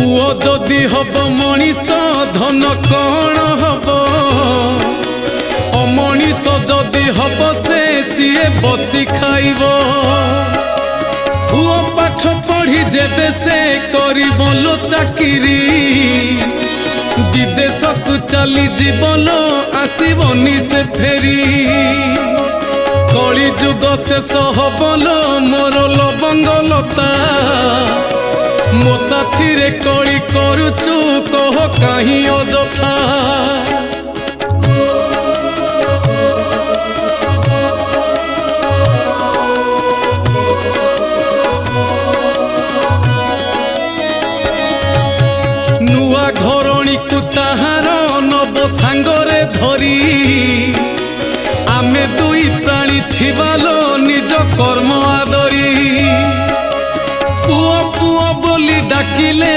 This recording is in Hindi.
पुओ जदि हब मनीष धन कौन हब अमनीष जदि हब से सीए बसी खाइब पुओ पाठ पढ़ी जेबे से करिबलो चाकिरी विदेश को चली जीवलो आसबनी से फेरी कली जुग शेष हबलो मोर लवंगलता मो साथी रे कली करुचु कह कहीं अजथा नुआ घरणी को ताहार नब सांगरे धरी आमे दुई प्राणी थिबालो निज कर्म आदरी पुओ पुओ बोली डाकिले